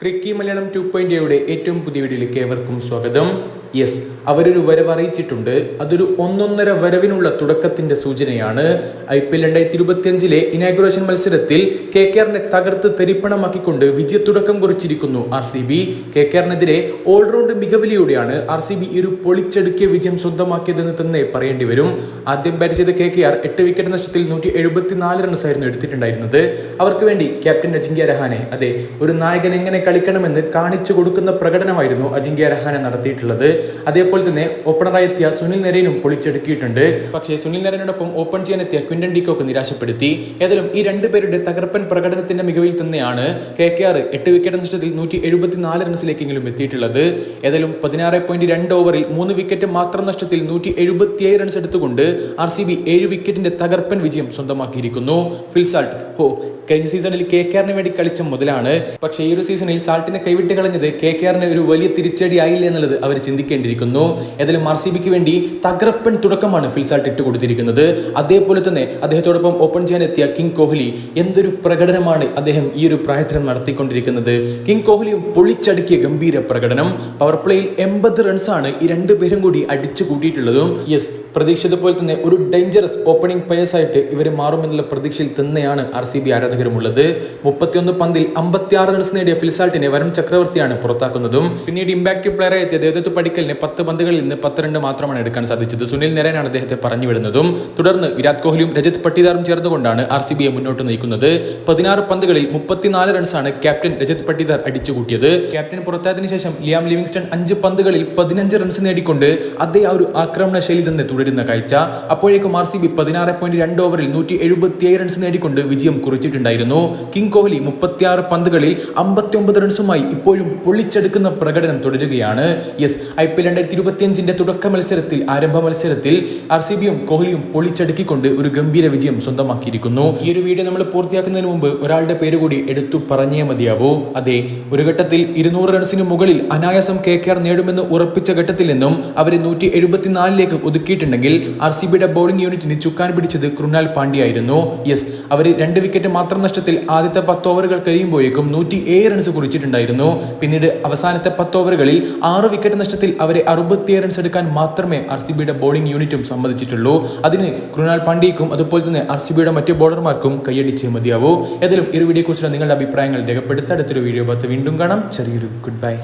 ക്രിക്കി മലയാളം 2.0 ഏറ്റവും പുതിയ വീഡിയോയിലേക്ക് ഏവർക്കും സ്വാഗതം. യെസ്, അവരൊരു വരവ് അറിയിച്ചിട്ടുണ്ട്. അതൊരു ഒന്നൊന്നര വരവിനുള്ള തുടക്കത്തിന്റെ സൂചനയാണ്. IPL 2025 ഇനാഗുറേഷൻ മത്സരത്തിൽ KKRനെ തകർത്ത് തരിപ്പണമാക്കിക്കൊണ്ട് വിജയത്തുടക്കം കുറിച്ചിരിക്കുന്നു RCB. KKRനെതിരെ ഓൾറൗണ്ട് മികവിലൂടെയാണ് RCB ഈ ഒരു പൊളിച്ചടുക്കിയ വിജയം സ്വന്തമാക്കിയതെന്ന് തന്നെ പറയേണ്ടി വരും. ആദ്യം ബാറ്റ് ചെയ്ത KKR 8 വിക്കറ്റ് നഷ്ടത്തിൽ 174 റൺസായിരുന്നു എടുത്തിട്ടുണ്ടായിരുന്നത്. അവർക്ക് വേണ്ടി ക്യാപ്റ്റൻ അജിങ്ക്യ രഹാനെ, അതെ, ഒരു നായകൻ എങ്ങനെ കളിക്കണമെന്ന് കാണിച്ചു കൊടുക്കുന്ന പ്രകടനമായിരുന്നു അജിങ്ക്യ രഹാനെ നടത്തിയിട്ടുള്ളത്. അതേപോലെ തന്നെ ഓപ്പണറായി എത്തിയ സുനിൽ നരേനും പൊളിച്ചെടുക്കിയിട്ടുണ്ട്. പക്ഷേ സുനിൽ നരേനോടൊപ്പം ഓപ്പൺ ചെയ്യാനെത്തിയ ക്വിന്റൻ ഡിക്കോക്ക് നിരാശപ്പെടുത്തി. ഏതായാലും ഈ രണ്ടുപേരുടെ തകർപ്പൻ പ്രകടനത്തിന്റെ മികവിൽ തന്നെയാണ് KKR 8 വിക്കറ്റ് നഷ്ടത്തിൽ 174 റൺസിലേക്കെങ്കിലും എത്തിയിട്ടുള്ളത്. ഏതായാലും 16.2 ഓവറിൽ 3 വിക്കറ്റ് മാത്രം നഷ്ടത്തിൽ 177 റൺസ് എടുത്തുകൊണ്ട് RCB 7 വിക്കറ്റിന്റെ തകർപ്പൻ വിജയം സ്വന്തമാക്കിയിരിക്കുന്നു. ഫിൽ സാൾട്ട് കഴിഞ്ഞ സീസണിൽ KKRന് വേണ്ടി കളിച്ച മുതലാണ്. പക്ഷേ ഈ ഒരു സീസണിൽ സാൾട്ടിനെ കൈവിട്ട് കളഞ്ഞത് KKRന് ഒരു വലിയ തിരിച്ചടി ആയില്ല എന്നുള്ളത് അവർ ചിന്തിക്കേണ്ടിയിരിക്കുന്നു. ഏതായാലും RCBക്ക് വേണ്ടി തകർപ്പൻ തുടക്കമാണ് ഫിൽ സാൾട്ട് ഇട്ട് കൊടുത്തിരിക്കുന്നത്. അതേപോലെ തന്നെ അദ്ദേഹത്തോടൊപ്പം ഓപ്പൺ ചെയ്യാനെത്തിയ കിങ് കോഹ്ലി, എന്തൊരു പ്രകടനമാണ് അദ്ദേഹം ഈ ഒരു പ്രായത്തിൽ നടത്തിക്കൊണ്ടിരിക്കുന്നത്. കിങ് കോഹ്ലിയും പൊളിച്ചടുക്കിയ ഗംഭീര പ്രകടനം. പവർ പ്ലേയിൽ 80 റൺസാണ് ഈ രണ്ടുപേരും കൂടി അടിച്ചു കൂട്ടിയിട്ടുള്ളതും. യെസ്, പ്രതീക്ഷിച്ചതുപോലെ തന്നെ ഒരു ഡേഞ്ചറസ് ഓപ്പണിംഗ് പ്ലേയേഴ്സ് ആയിട്ട് ഇവർ മാറുമെന്നുള്ള പ്രതീക്ഷയിൽ തന്നെയാണ് RCB ആരാധകരുമുള്ളത്. 31 പന്തിൽ 56 റൺസ് നേടിയ ഫിൽ സാൾട്ടിനെ വരുൺ ചക്രവർത്തിയാണ് പുറത്താക്കുന്നതും. പിന്നീട് ഇമ്പാക്റ്റീവ് പ്ലെയറായി എത്തിയ ദേവദത്ത് പടിക്കലിന് 10 പന്തുകളിൽ നിന്ന് 10 റൺ മാത്രമാണ് എടുക്കാൻ സാധിച്ചത്. സുനിൽ നരേനാണ് അദ്ദേഹത്തെ പറഞ്ഞു വിടുന്നതും. തുടർന്ന് വിരാട് കോഹ്ലിയും രജത് പട്ടിദാറും ചേർന്നുകൊണ്ടാണ് RCBയെ മുന്നോട്ട് നയിക്കുന്നത്. 16 പന്തുകളിൽ 34 റൺസാണ് ക്യാപ്റ്റൻ രജത് പട്ടിദാർ അടിച്ചുകൂട്ടിയത്. ക്യാപ്റ്റൻ പുറത്തായതിനു ശേഷം ലിയാം ലിവിങ്സ്റ്റൺ 5 പന്തുകളിൽ 15 റൺസ് നേടിക്കൊണ്ട് അതേ ആ ഒരു ആക്രമണ ശൈലി തന്നെ തുടരുന്ന കാഴ്ച. അപ്പോഴേക്കും RCB 16.2 ഓവറിൽ 177 റൺസ് നേടിക്കൊണ്ട് വിജയം കുറിച്ചിട്ടുണ്ടായിരുന്നു. കിങ് കോഹ്ലി 36 പന്തുകളിൽ 59 റൺസുമായി ഇപ്പോഴും പൊളിച്ചെടുക്കുന്ന പ്രകടനം തുടരുകയാണ്. യെസ്, IPL 2025 തുടക്ക മത്സരത്തിൽ, ആരംഭ മത്സരത്തിൽ RCBയും കോഹ്ലിയും പൊളിച്ചടുക്കിക്കൊണ്ട് ഒരു ഗംഭീര വിജയം സ്വന്തമാക്കിയിരിക്കുന്നു. ഈ ഒരു വീഡിയോ നമ്മൾ പൂർത്തിയാക്കുന്നതിന് മുമ്പ് ഒരാളുടെ പേര് കൂടി എടുത്തു പറഞ്ഞേ മതിയാവൂ. അതെ, ഒരു ഘട്ടത്തിൽ 200 റൺസിന് മുകളിൽ അനായാസം KKR നേടുമെന്ന് ഉറപ്പിച്ച ഘട്ടത്തിൽ നിന്നും അവരെ 174 ഒതുക്കിയിട്ടുണ്ടെങ്കിൽ RCBയുടെ ബൗളിംഗ് യൂണിറ്റിന് ചുക്കാൻ പിടിച്ചത് കൃണാൽ പാണ്ഡ്യ ആയിരുന്നു. യെസ്, അവർ 2 വിക്കറ്റ് മാത്രം നഷ്ടത്തിൽ ആദ്യത്തെ 10 ഓവറുകൾ കഴിയുമ്പോഴേക്കും 107 റൺസ് കുറിച്ചിട്ടുണ്ടായിരുന്നു. പിന്നീട് അവസാനത്തെ 10 ഓവറുകളിൽ 6 വിക്കറ്റ് നഷ്ടത്തിൽ അവരെ 67 റൺസ് എടുക്കാൻ മാത്രമേ RCBയുടെ ബൗളിംഗ് യൂണിറ്റും സമ്മതിച്ചിട്ടുള്ളൂ. അതിന് കൃണാൽ പാണ്ഡ്യയ്ക്കും അതുപോലെ തന്നെ RCBയുടെ മറ്റു ബോളർമാർക്കും കൈയടിച്ചേ മതിയാവൂ. ഏതായാലും ഈ ഒരു വീഡിയോയെക്കുറിച്ചുള്ള നിങ്ങളുടെ അഭിപ്രായങ്ങൾ രേഖപ്പെടുത്തി അടുത്തൊരു വീഡിയോ വീണ്ടും കാണാം. ചെറിയൊരു ഗുഡ് ബൈ.